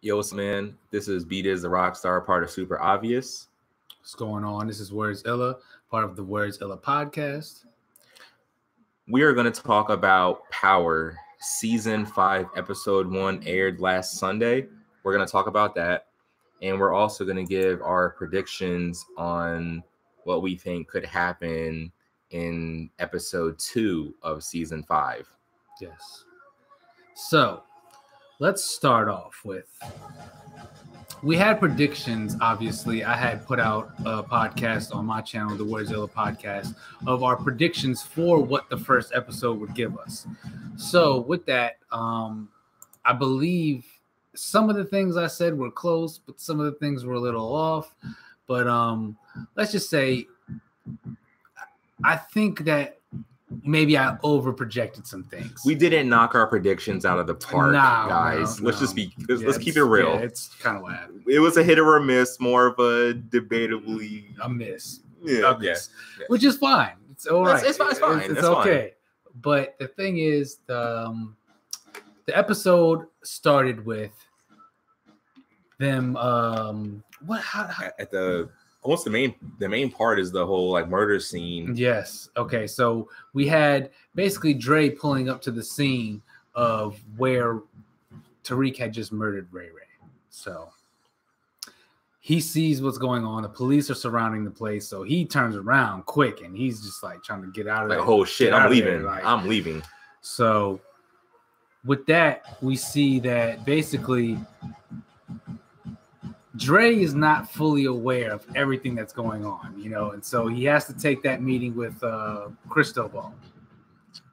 Yo, what's up, man? This is Dizz, the Rockstar, part of Super Obvious. What's going on? This is Werds Illah, part of the Werds Illah podcast. We are going to talk about Power. Season 5, Episode 1 aired last Sunday. We're going to talk about that. And we're also going to give our predictions on what we think could happen in Episode 2 of Season 5. Yes. So, let's start off with, we had predictions, obviously. I had put out a podcast on my channel, the Werds Illah podcast, of our predictions for what the first episode would give us. So with that, I believe some of the things I said were close, but some of the things were a little off. But let's just say, I think that maybe I over-projected some things. We didn't knock our predictions out of the park, guys. Let's keep it real. Yeah, it's kind of what happened. It was a hit or a miss, more of a debatably a miss. Yeah, which is fine. It's all right. It's fine. It's okay. Fine. But the thing is, the episode started with them. Almost the main part is the whole like murder scene. Yes. Okay. So we had basically Dre pulling up to the scene of where Tariq had just murdered Ray Ray. So he sees what's going on. The police are surrounding the place. So he turns around quick and he's just like trying to get out of there. Like, oh shit, I'm leaving. I'm leaving. So with that, we see that basically Dre is not fully aware of everything that's going on, and so he has to take that meeting with Cristobal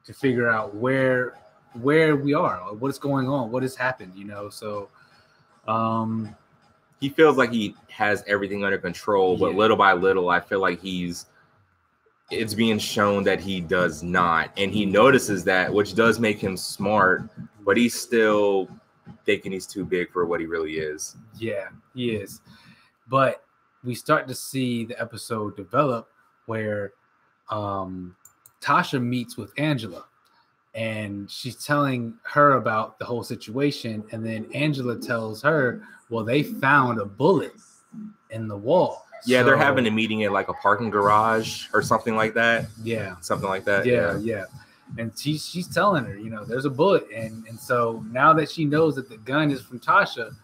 to figure out where we are, what's going on, what has happened, So he feels like he has everything under control, but little by little, I feel like it's being shown that he does not, and he notices that, which does make him smart, but he's still thinking he's too big for what he really is. Yeah, he is. But we start to see the episode develop where Tasha meets with Angela and she's telling her about the whole situation. And then Angela tells her, well, they found a bullet in the wall. Yeah, they're having a meeting at like a parking garage or something like that. Yeah. Something like that. Yeah. And she's telling her, there's a bullet. And so now that she knows that the gun is from Tasha,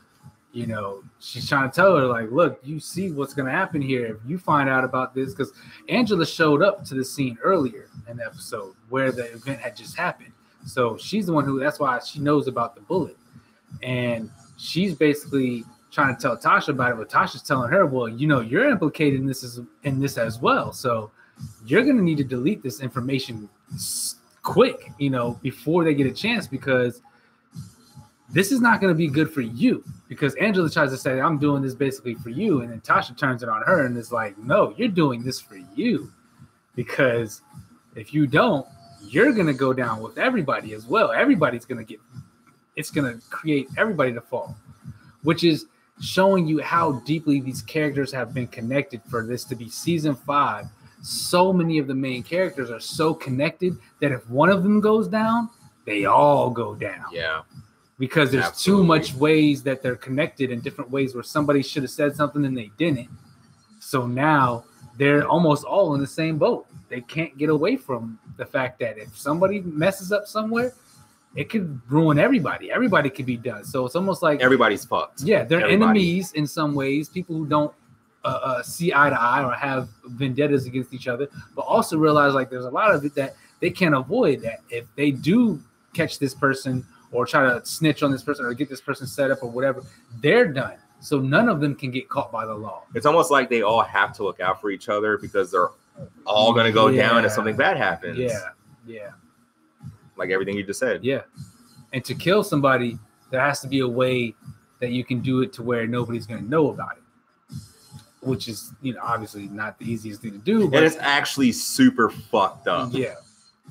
she's trying to tell her, like, look, you see what's going to happen here if you find out about this. Because Angela showed up to the scene earlier in the episode where the event had just happened. So she's the one that's why she knows about the bullet. And she's basically trying to tell Tasha about it. But Tasha's telling her, well, you're implicated in this as well. So you're going to need to delete this information quick, before they get a chance, because this is not going to be good for you. Because Angela tries to say, I'm doing this basically for you. And then Tasha turns it on her and is like, no, you're doing this for you. Because if you don't, you're going to go down with everybody as well. Everybody's going to it's going to create everybody to fall, which is showing you how deeply these characters have been connected for this to be season 5. So many of the main characters are so connected that if one of them goes down, they all go down. Yeah. Because there's too much ways that they're connected in different ways where somebody should have said something and they didn't. So now they're almost all in the same boat. They can't get away from the fact that if somebody messes up somewhere, it could ruin everybody. Everybody could be done. So it's almost like everybody's fucked. Yeah, they're enemies in some ways, people who don't see eye to eye or have vendettas against each other, but also realize like there's a lot of it that they can't avoid, that if they do catch this person or try to snitch on this person or get this person set up or whatever, they're done. So none of them can get caught by the law. It's almost like they all have to look out for each other because they're all going to go down if something bad happens. Yeah. Like everything you just said. Yeah. And to kill somebody, there has to be a way that you can do it to where nobody's going to know about it. Which is, obviously not the easiest thing to do. But and it's actually super fucked up. Yeah.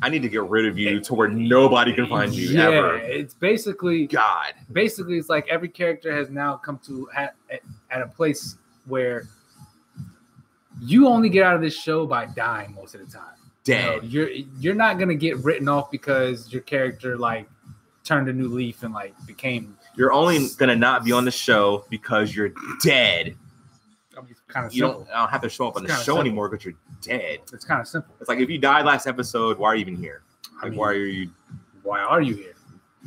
I need to get rid of you to where nobody can find you ever. It's basically God. Basically, it's like every character has now come to at a place where you only get out of this show by dying most of the time. Dead. You're not gonna get written off because your character like turned a new leaf and like became. You're only gonna not be on the show because you're dead. Kind of you don't have to show up on the show anymore because you're dead. It's kind of simple. It's like if you died last episode, why are you even here? Like, why are you here?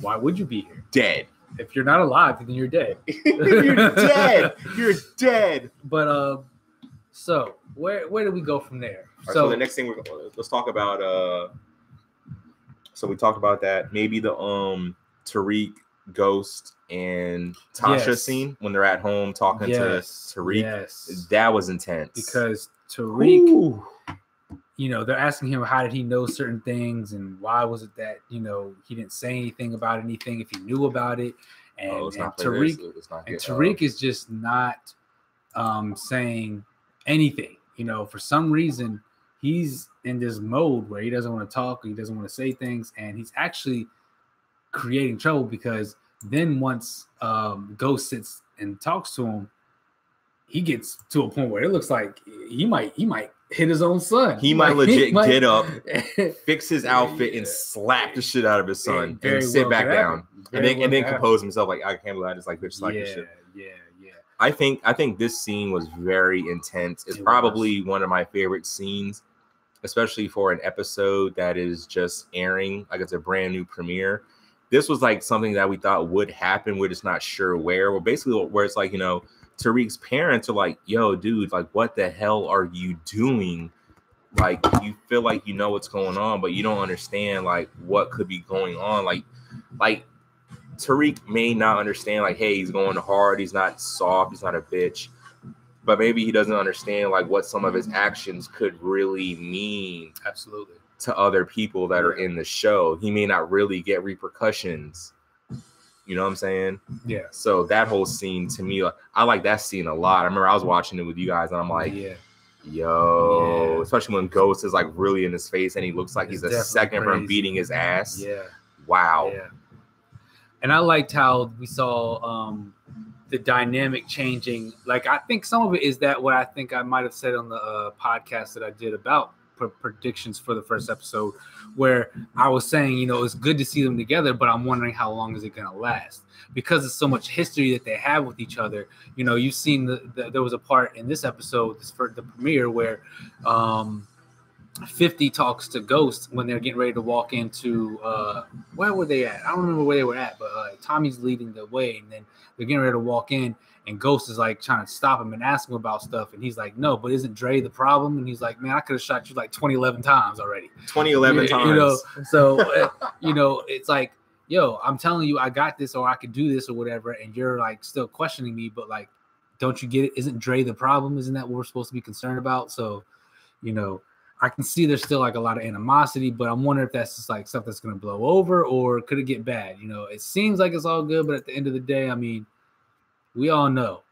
Why would you be here? Dead. If you're not alive, then you're dead. You're dead. You're dead. But so where do we go from there? Right, so the next thing let's talk about. So we talked about that. Maybe the Tariq, Ghost, and Tasha scene when they're at home talking to Tariq. Yes. That was intense. Because Tariq, they're asking him how did he know certain things and why was it that, he didn't say anything about anything if he knew about it. And, Tariq is just not saying anything. For some reason, he's in this mode where he doesn't want to talk, he doesn't want to say things, and he's actually creating trouble because then once Ghost sits and talks to him, he gets to a point where it looks like he might hit his own son. He might legit get up, fix his outfit, and slap the shit out of his son and sit back down, and then compose himself like, I can't believe I just like bitch like this shit. Yeah. I think this scene was very intense. It's probably one of my favorite scenes, especially for an episode that is just airing, like it's a brand new premiere. This was like something that we thought would happen. We're just not sure where. Well, basically where it's like, Tariq's parents are like, yo, dude, like, what the hell are you doing? Like, you feel like you know what's going on, but you don't understand, like, what could be going on. Like Tariq may not understand, like, hey, he's going hard. He's not soft. He's not a bitch. But maybe he doesn't understand, like, what some of his actions could really mean. Absolutely. To other people that are in the show. He may not really get repercussions. You know what I'm saying? Yeah. So that whole scene, to me, I like that scene a lot. I remember I was watching it with you guys, and I'm like, especially when Ghost is like really in his face, and he looks like he's a second from beating his ass. Yeah. Wow. Yeah. And I liked how we saw the dynamic changing. Like, I think some of it is that what I think I might have said on the podcast that I did about predictions for the first episode, where I was saying, it's good to see them together, but I'm wondering how long is it going to last, because of so much history that they have with each other. You've seen there was a part in this episode, for the premiere, where 50 talks to Ghost when they're getting ready to walk into where were they at? I don't remember where they were at, but Tommy's leading the way, and then they're getting ready to walk in, and Ghost is like trying to stop him and ask him about stuff, and he's like, no, but isn't Dre the problem? And he's like, man, I could have shot you like 2011 times already. 2011 times. So it's like, yo, I'm telling you, I got this, or I could do this, or whatever, and you're like still questioning me, but like, don't you get it? Isn't Dre the problem? Isn't that what we're supposed to be concerned about? So, I can see there's still like a lot of animosity, but I'm wondering if that's just like stuff that's going to blow over, or could it get bad? It seems like it's all good, but at the end of the day, I mean, we all know,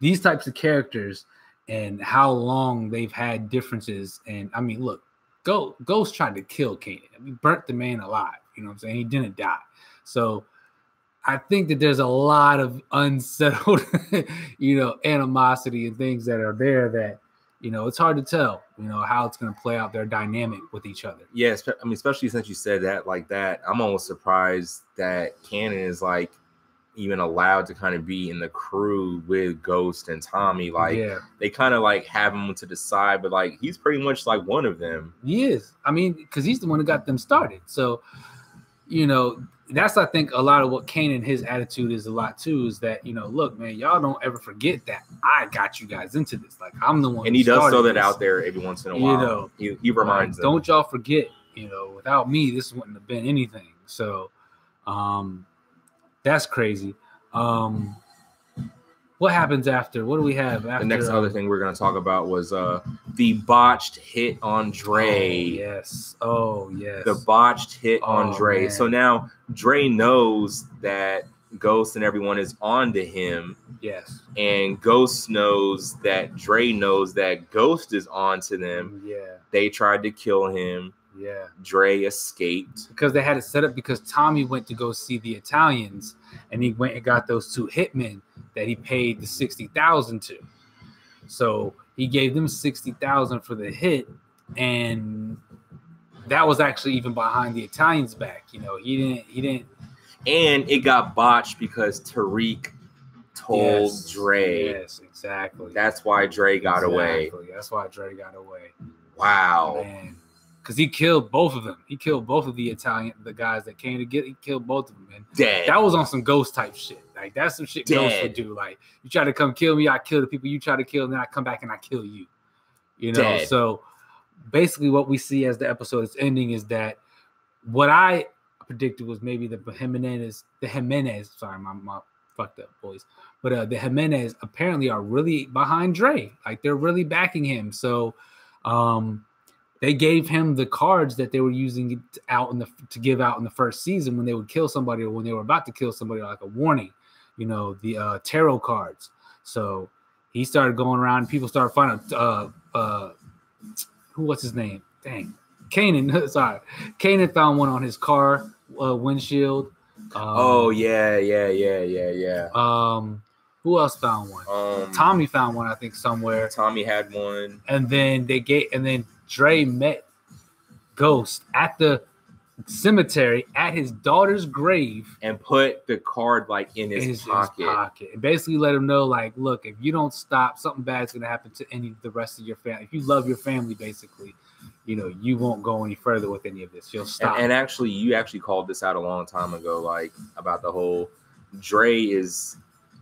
these types of characters and how long they've had differences. And I mean, look, Ghost tried to kill Kanan. I mean, burnt the man alive. You know what I'm saying? He didn't die. So I think that there's a lot of unsettled, animosity and things that are there that, it's hard to tell, how it's going to play out their dynamic with each other. Yes. I mean, especially since you said that like that, I'm almost surprised that Kanan is like even allowed to kind of be in the crew with Ghost and Tommy. Like, they kind of like have him to the side, but like, he's pretty much like one of them. He is. I mean, because he's the one who got them started. So, that's, I think, a lot of what Kanan, his attitude is a lot too, is that, look, man, y'all don't ever forget that I got you guys into this. Like, I'm the one. And he does throw that out there every once in a while. He reminds them. Don't y'all forget, without me, this wouldn't have been anything. So, that's crazy. What happens after? What do we have after? The next other thing we're going to talk about was the botched hit on Dre. Oh, yes. The botched hit on Dre. Man. So now Dre knows that Ghost and everyone is on to him. Yes. And Ghost knows that Dre knows that Ghost is on to them. Yeah. They tried to kill him. Yeah. Dre escaped. Because they had it set up because Tommy went to go see the Italians, and he went and got those two hitmen that he paid the $60,000 to. So he gave them $60,000 for the hit, and that was actually even behind the Italians' back. You know, he didn't. And it got botched because Tariq told Dre. Yes, exactly. That's why Dre got away. That's why Dre got away. Wow. Man. Because he killed both of them. He killed both of the guys that came to get. He killed both of them. And dead. That was on some Ghost type shit. Like that's some shit Ghost would do. Like you try to come kill me, I kill the people you try to kill, and then I come back and I kill you. You know. Dead. So basically, what we see as the episode is ending is that what I predicted was maybe the Jimenez. Sorry, my fucked up boys. But the Jimenez apparently are really behind Dre. Like they're really backing him. So. They gave him the cards that they were using to give out in the first season when they would kill somebody or when they were about to kill somebody, like a warning, you know, the tarot cards. So he started going around and people started finding what's his name? Dang. Kanan. Sorry. Kanan found one on his car windshield. Yeah. Who else found one? Tommy found one, I think, somewhere. Tommy had one. And then Dre met Ghost at the cemetery at his daughter's grave and put the card like in his pocket. And basically let him know, like, look, if you don't stop, something bad's gonna happen to the rest of your family. If you love your family, basically, you know, you won't go any further with any of this. You'll stop. And actually, you actually called this out a long time ago, like about the whole Dre is.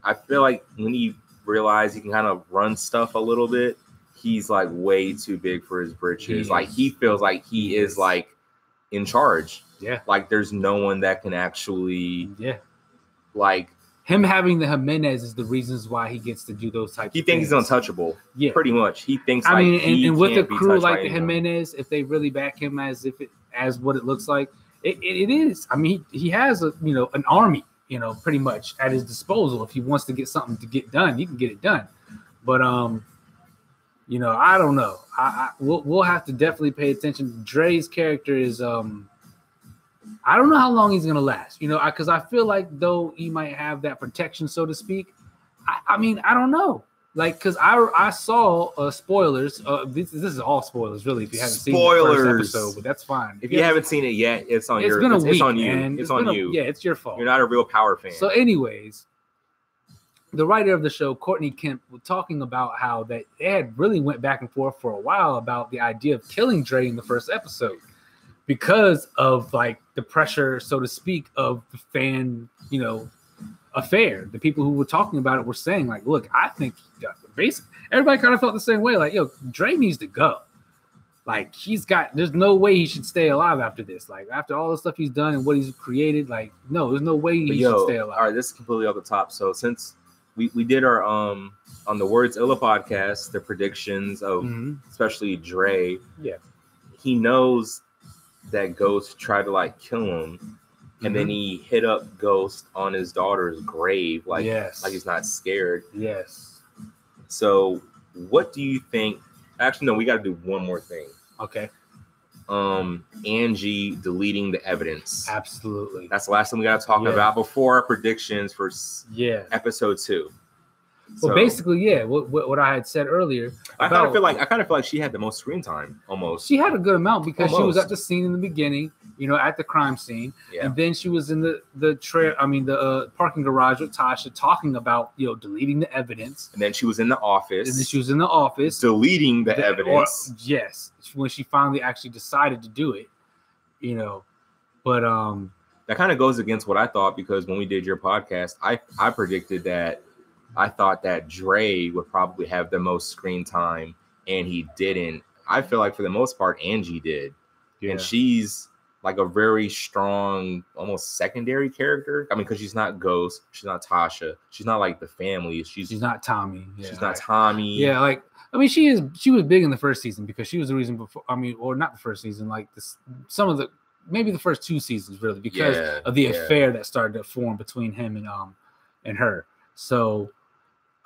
I feel like when he realized he can kind of run stuff a little bit. He's like way too big for his britches. Like he feels like he is like in charge. Yeah. Like there's no one that can actually. Yeah. Like him having the Jimenez is the reasons why he gets to do those types. He thinks he's untouchable. Yeah. Pretty much. He thinks. I mean, and with a crew like the Jimenez, if they really back him as what it looks like, it is. I mean, he has an army, pretty much at his disposal. If he wants to get something to get done, he can get it done. But I don't know. We'll have to definitely pay attention. Dre's character is I don't know how long he's gonna last. Because I feel like though he might have that protection, so to speak. I mean, I don't know. Like, because I saw spoilers. This is all spoilers, really. If you haven't seen the first episode, but that's fine. If you haven't seen it yet, it's on it's your. Been a week, it's on you. Man. It's on you. Yeah, it's your fault. You're not a real Power fan. So, anyways. The writer of the show, Courtney Kemp, was talking about how that they had really went back and forth for a while about the idea of killing Dre in the first episode because of like the pressure, so to speak, of the fan, affair. The people who were talking about it were saying like, look, I think basically everybody kind of felt the same way. Like, Dre needs to go. Like there's no way he should stay alive after this. Like after all the stuff he's done and what he's created, like, no, there's no way he should stay alive. All right, this is completely off the top. So since we did our on the Words Illah podcast, the predictions of especially Dre. Yeah. He knows that Ghost tried to like kill him, and then he hit up Ghost on his daughter's grave, like he's not scared. Yes. So what do you think? Actually, no, we gotta do one more thing. Okay. Angie deleting the evidence. Absolutely. That's the last thing we got to talk about before our predictions for episode 2. Well, basically, what I had said earlier. I kind of feel like she had the most screen time almost. She had a good amount because she was at the scene in the beginning, at the crime scene, and then she was in the parking garage with Tasha talking about deleting the evidence, and then she was in the office, deleting the evidence. Yes, when she finally actually decided to do it, but that kind of goes against what I thought, because when we did your podcast, I predicted that. I thought that Dre would probably have the most screen time, and he didn't. I feel like for the most part, Angie did. Yeah. And she's like a very strong, almost secondary character. I mean, because she's not Ghost, she's not Tasha, she's not like the family. She's not Tommy. Yeah, she's not Tommy. Yeah, like she was big in the first season because she was the reason before. Or not the first season, like maybe the first 2 seasons really, because of the affair that started to form between him and her. So.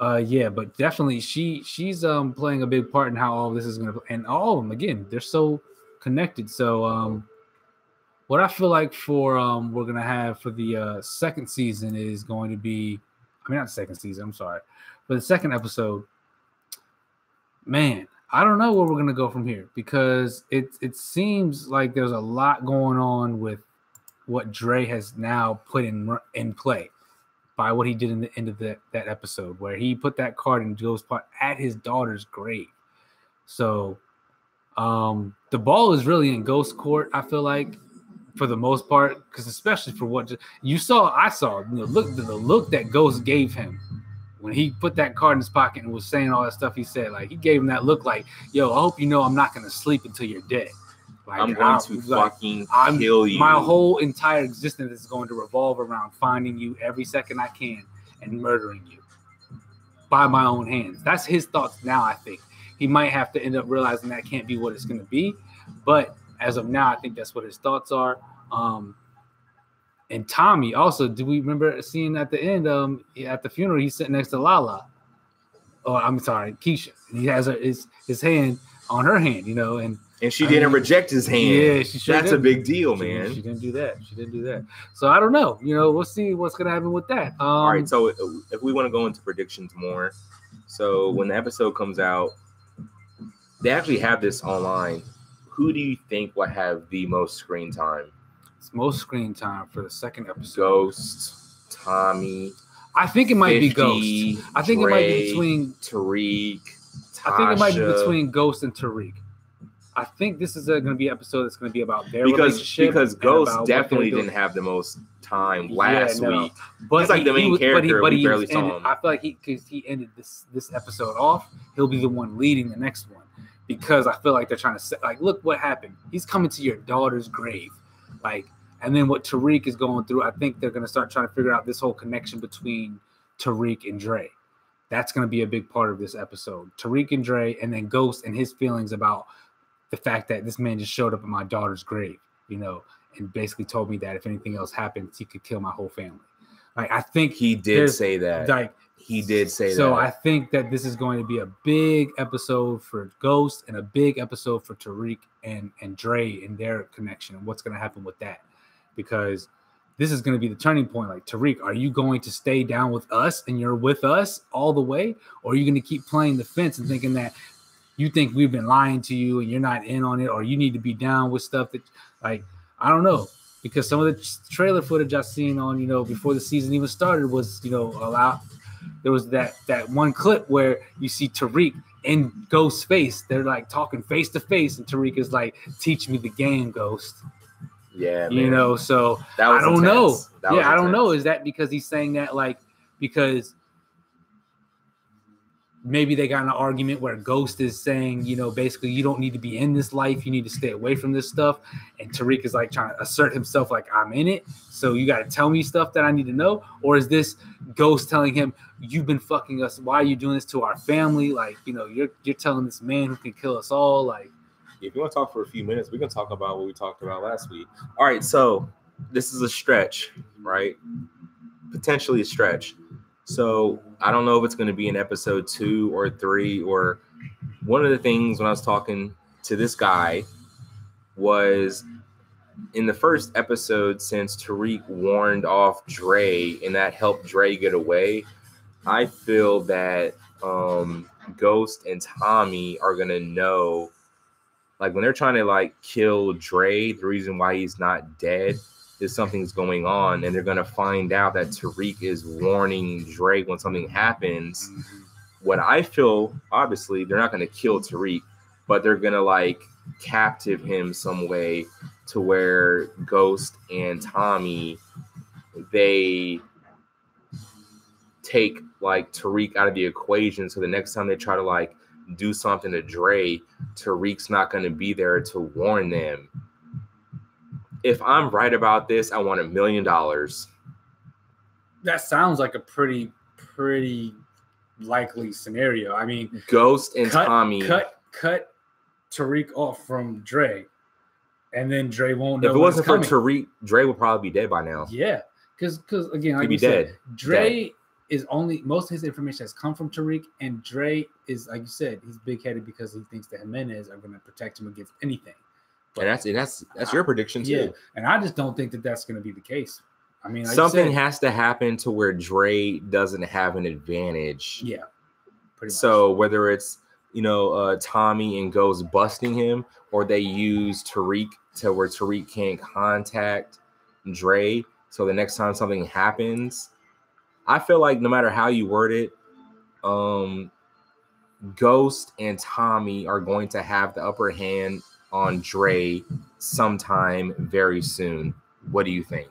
But definitely she's playing a big part in how all this is gonna, and all of them again, they're so connected. So what I feel like for we're gonna have for the second season is going to be, not the second season, I'm sorry, but the second episode, man, I don't know where we're gonna go from here because it seems like there's a lot going on with what Dre has now put in play by what he did in the end of that episode where he put that card in Joe's part at his daughter's grave. So the ball is really in Ghost court, I feel like, for the most part, because especially for what I saw, the look that Ghost gave him when he put that card in his pocket and was saying all that stuff he said. Like, he gave him that look like, yo, I hope you know I'm not going to sleep until you're dead. Like, I'm going to fucking kill you. My whole entire existence is going to revolve around finding you every second I can and murdering you by my own hands. That's his thoughts now, I think. He might have to end up realizing that can't be what it's going to be. But as of now, I think that's what his thoughts are. And Tommy also, do we remember seeing at the end, at the funeral, he's sitting next to Lala. Oh, I'm sorry, Keisha. And he has his hand on her hand, you know, and she didn't reject his hand. Yeah, she sure That's didn't. A big deal, man. She didn't do that. So I don't know. You know, we'll see what's gonna happen with that. All right. So if we want to go into predictions more, so when the episode comes out, they actually have this online. Who do you think will have the most screen time? It's most screen time for the second episode. Ghost, Tommy. I think it might be Ghost. I think Dre, it might be between Tariq. Tasha. I think it might be between Ghost and Tariq. I think this is going to be an episode that's going to be about their relationship. Because Ghost definitely didn't have the most time last week. But he's like the main character. But we barely saw him. I feel like because he ended this episode off, he'll be the one leading the next one. Because I feel like they're trying to say, like, look what happened. He's coming to your daughter's grave. Like, and then what Tariq is going through, I think they're going to start trying to figure out this whole connection between Tariq and Dre. That's going to be a big part of this episode. Tariq and Dre, and then Ghost and his feelings about the fact that this man just showed up at my daughter's grave, you know, and basically told me that if anything else happens, he could kill my whole family. Like, I think he did say that. Like, he did say that. So I think that this is going to be a big episode for Ghost and a big episode for Tariq and Dre and their connection and what's going to happen with that. Because this is going to be the turning point. Like, Tariq, are you going to stay down with us and you're with us all the way? Or are you going to keep playing the fence and thinking that you think we've been lying to you and you're not in on it, or you need to be down with stuff that, like, I don't know. Because some of the trailer footage I've seen on, you know, before the season even started was, you know, there was that one clip where you see Tariq in Ghost's face. They're like talking face to face, and Tariq is like, "Teach me the game, Ghost." Yeah, man. You know. So I don't know. I don't know. Is that because he's saying that, like, because maybe they got in an argument where Ghost is saying, you know, basically, you don't need to be in this life. You need to stay away from this stuff. And Tariq is like trying to assert himself, like, I'm in it. So you got to tell me stuff that I need to know. Or is this Ghost telling him, you've been fucking us. Why are you doing this to our family? Like, you know, you're telling this man who can kill us all. Like, if you want to talk for a few minutes, we can talk about what we talked about last week. All right. So this is a stretch, right? Potentially a stretch. So I don't know if it's going to be in episode 2 or 3, or one of the things when I was talking to this guy was in the first episode, since Tariq warned off Dre and that helped Dre get away, I feel that Ghost and Tommy are going to know, like, when they're trying to, like, kill Dre, the reason why he's not dead is something's going on, and they're going to find out that Tariq is warning Dre when something happens. What I feel, obviously, they're not going to kill Tariq, but they're going to, like, captive him some way to where Ghost and Tommy, they take, like, Tariq out of the equation. So the next time they try to, like, do something to Dre, Tariq's not going to be there to warn them. If I'm right about this, I want $1 million. That sounds like a pretty likely scenario. I mean, Ghost and Tommy cut Tariq off from Dre, and then Dre won't know. If it wasn't for Tariq, Dre would probably be dead by now. Yeah, because again, like he'd be dead. Dre is only, most of his information has come from Tariq, and Dre is, like you said, he's big headed because he thinks the Jimenez are going to protect him against anything. But and that's your prediction too. Yeah, and I just don't think that that's going to be the case. I mean, like something has to happen to where Dre doesn't have an advantage. Yeah, pretty much. So whether it's Tommy and Ghost busting him, or they use Tariq to where Tariq can't contact Dre. So the next time something happens, I feel like no matter how you word it, Ghost and Tommy are going to have the upper hand on Dre sometime very soon. What do you think?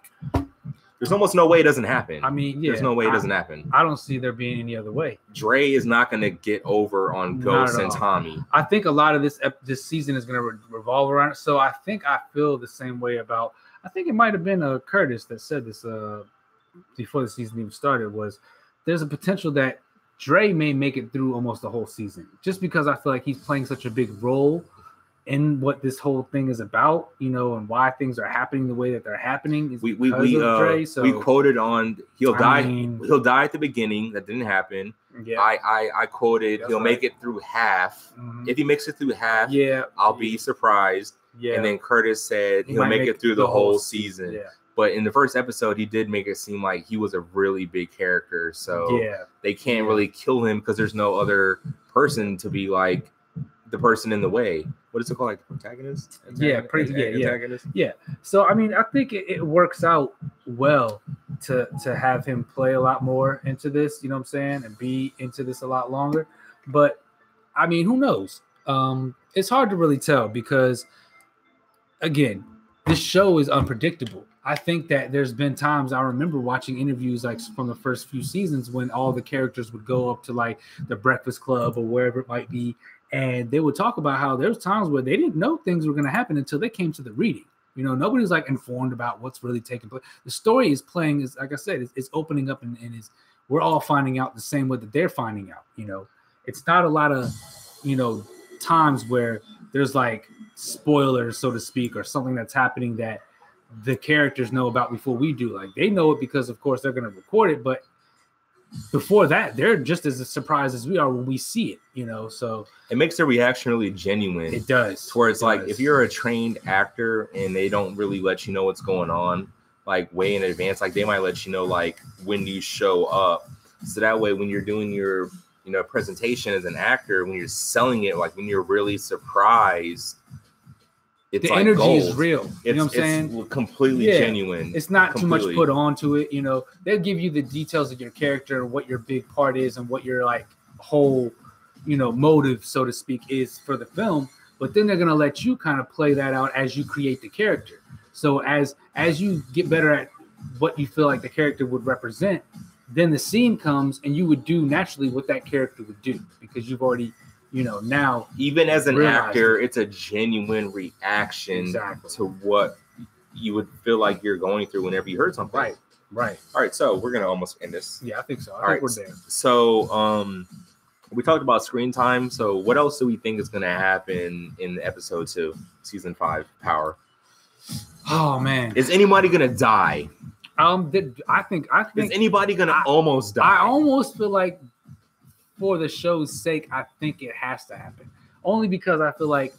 There's almost no way it doesn't happen. I mean, yeah. There's no way it doesn't happen. I don't see there being any other way. Dre is not going to get over on Ghost and Tommy. I think a lot of this season is going to revolve around it. So I think I feel the same way about. I think it might have been Curtis that said this before the season even started. Was there's a potential that Dre may make it through almost the whole season, just because I feel like he's playing such a big role in what this whole thing is about, and why things are happening the way that they're happening. Is we Dre, so we quoted on he'll die at the beginning. That didn't happen. Yeah. I quoted he'll make it through half. Mm-hmm. If he makes it through half, I'll be surprised. Yeah. And then Curtis said he'll make it through the whole season. Yeah. But in the first episode, he did make it seem like he was a really big character. So they can't really kill him because there's no other person to be like the person in the way. What is it called? Like protagonist? Antagonist? Yeah. So I mean, I think it works out well to have him play a lot more into this, you know what I'm saying, and be into this a lot longer. But I mean, who knows? It's hard to really tell because again, this show is unpredictable. I think that there's been times I remember watching interviews like from the first few seasons when all the characters would go up to like the Breakfast Club or wherever it might be. And they would talk about how there's times where they didn't know things were going to happen until they came to the reading. Nobody's like informed about what's really taking place. The story is playing, is like I said, it's opening up and we're all finding out the same way that they're finding out. It's not a lot of, times where there's like spoilers, so to speak, or something that's happening that the characters know about before we do. Like they know it because, of course, they're going to record it, but before that, they're just as surprised as we are when we see it, so it makes the reaction really genuine. It does. Where it's like if you're a trained actor and they don't really let you know what's going on, like way in advance, like they might let you know like when you show up. So that way when you're doing your, presentation as an actor, when you're selling it, like when you're really surprised, it's the like energy gold. Is real. You know what I'm saying? It's completely genuine. It's not too much put onto it. They'll give you the details of your character and what your big part is and what your like whole, motive, so to speak, is for the film. But then they're gonna let you kind of play that out as you create the character. So as you get better at what you feel like the character would represent, then the scene comes and you would do naturally what that character would do because you've already. Now even as an actor, it's a genuine reaction to what you would feel like you're going through whenever you heard something. Right. All right, so we're gonna almost end this. Yeah, I think so. I think we're there. So, we talked about screen time. So, what else do we think is gonna happen in episode 2, season 5, Power? Oh man, is anybody gonna die? I think is anybody gonna almost die? I almost feel like. For the show's sake, I think it has to happen. Only because I feel like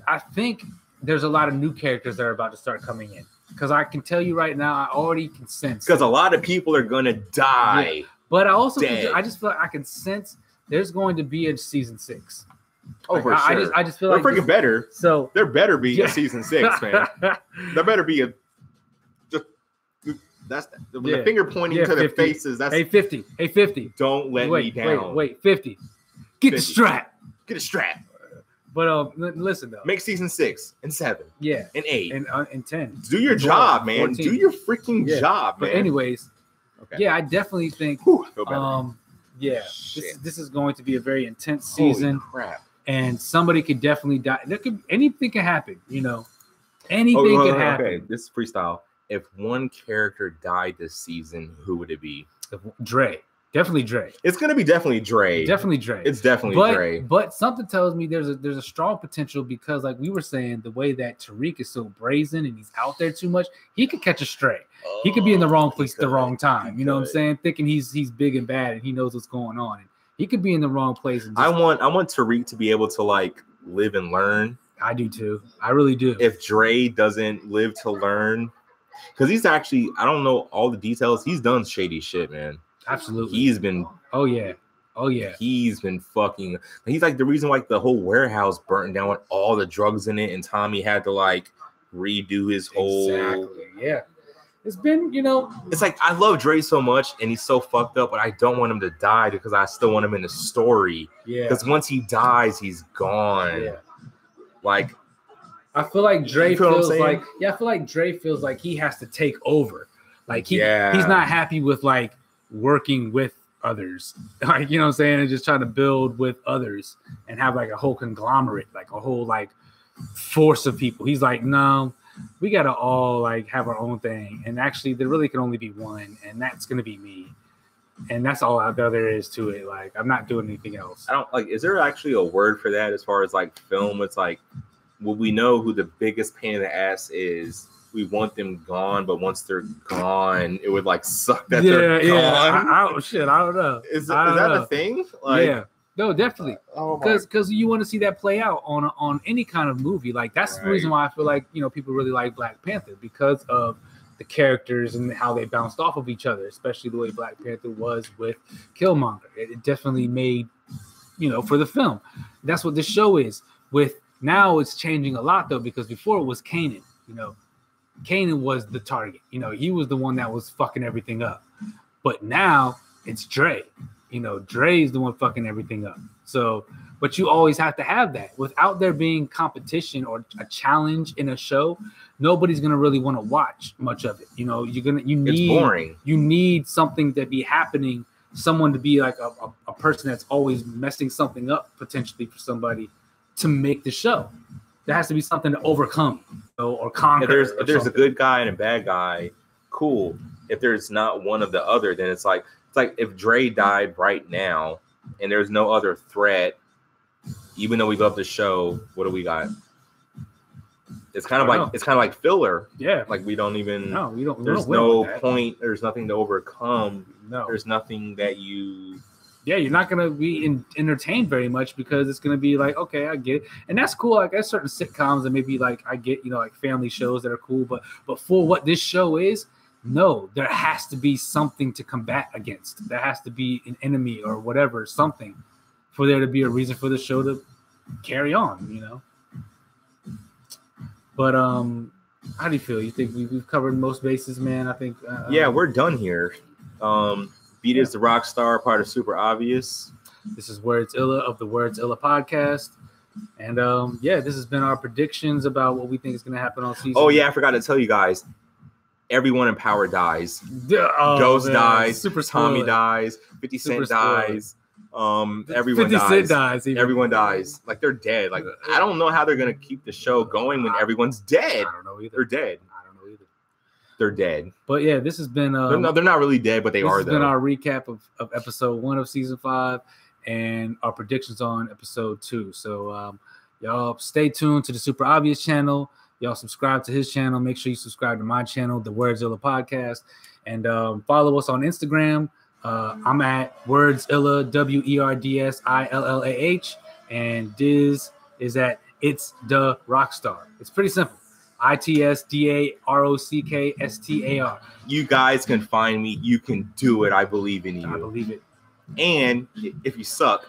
I think there's a lot of new characters that are about to start coming in. Because I can tell you right now, I already can sense. Because a lot of people are going to die. Yeah. But I also, I just feel like I can sense there's going to be a season 6. Oh, like, for sure. I just feel they're like freaking better. So there better be a season 6, man. There better be a. That's the finger pointing to 50. The faces. That's 50. Don't let me down. Wait, 50. Get 50. The strap. Get a strap. But listen though. Make season 6 and 7. Yeah. And 8 and 10. Do your job, man. 14. Do your freaking job, man. But anyways, I definitely think. This is going to be a very intense season. Holy crap. And somebody could definitely die. Anything can happen. Anything can happen. Okay, this is freestyle. If one character died this season, who would it be? Dre. Definitely Dre. It's gonna be definitely Dre. Definitely Dre. It's definitely Dre. But something tells me there's a strong potential because, like we were saying, the way that Tariq is so brazen and he's out there too much, he could catch a stray. He could be in the wrong place at the wrong time. You know what I'm saying? Thinking he's big and bad and he knows what's going on. And he could be in the wrong place. And I want Tariq to be able to like live and learn. I do too. I really do. If Dre doesn't live to learn. Because he's actually, I don't know all the details. He's done shady shit, man. Absolutely. He's been. Oh, yeah. Oh yeah. He's been fucking. He's like the reason like the whole warehouse burnt down with all the drugs in it, and Tommy had to like redo his whole. Exactly. Yeah. It's been, It's like I love Dre so much, and he's so fucked up, but I don't want him to die because I still want him in the story. Yeah. Because once he dies, he's gone. Yeah. Like, I feel like Dre you feel feels what I'm saying? like, I feel like Dre feels like he has to take over. Like he's Yeah. not happy with like working with others, like, you know what I'm saying, and just trying to build with others and have like a whole conglomerate, like a whole like force of people. He's like, no, we gotta all like have our own thing, and actually there really can only be one, and that's gonna be me, and that's all out there is to it. Like, I'm not doing anything else. I don't like. Is there actually a word for that as far as like film? It's like, well, we know who the biggest pain in the ass is. We want them gone, but once they're gone, it would like suck that they're gone. I don't know. Is that a thing? Like, yeah, no, definitely. Because you want to see that play out on any kind of movie. Like that's the reason why I feel like people really like Black Panther, because of the characters and how they bounced off of each other, especially the way Black Panther was with Killmonger. It definitely made for the film. That's what this show is. With now it's changing a lot though, because before it was Kanan. Kanan was the target. He was the one that was fucking everything up. But now it's Dre. Dre is the one fucking everything up. So, but you always have to have that. Without there being competition or a challenge in a show, nobody's gonna really want to watch much of it. It's boring. You need something to be happening. Someone to be like a person that's always messing something up potentially for somebody to make the show. There has to be something to overcome or conquer. If there's a good guy and a bad guy, cool. If there's not one of the other, then it's like if Dre died right now and there's no other threat, even though we love the show, what do we got? It's kind of like filler. Yeah. Like we don't even. No, we don't. There's no point. There's nothing to overcome. No. There's nothing that you. Yeah, you're not gonna be entertained very much because it's gonna be like, okay, I get it, and that's cool. Like there's certain sitcoms and maybe like I get, like family shows that are cool, but for what this show is, no, there has to be something to combat against. There has to be an enemy or whatever, something, for there to be a reason for the show to carry on. But how do you feel? You think we've covered most bases, man? I think. Yeah, we're done here. Beat is the rock star, part of Super Obvious. This is Werds Illah of the Werds Illah podcast. And this has been our predictions about what we think is going to happen on season. Oh, yeah, I forgot to tell you guys. Everyone in Power dies. Ghost dies. Super Tommy spoiled. dies. 50 Cent dies. Everyone 50 dies. Cent dies. Everyone dies. Like, they're dead. Like, I don't know how they're going to keep the show going when everyone's dead. I don't know either. They're dead. They're dead. But yeah, this has been they're not really dead, but they are. This has been our recap of episode 1 of season 5 and our predictions on episode 2. So y'all stay tuned to the Super Obvious channel. Y'all subscribe to his channel. Make sure you subscribe to my channel, the Werds Illah podcast, and follow us on Instagram. I'm at Werds Illah, WERDSILLAH, and Dizz is at It's the Rockstar. It's pretty simple. ITSDAROCKSTAR. You guys can find me. You can do it. I believe in you. I believe it. And if you suck,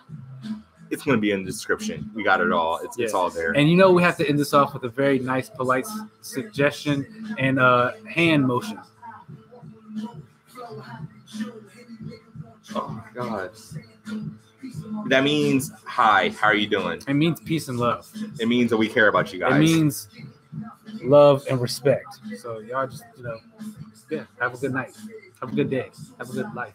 it's going to be in the description. We got it all. It's all there. And we have to end this off with a very nice, polite suggestion and hand motion. Oh, my God. That means, hi, how are you doing? It means peace and love. It means that we care about you guys. It means love and respect. So y'all just, have a good night. Have a good day. Have a good life.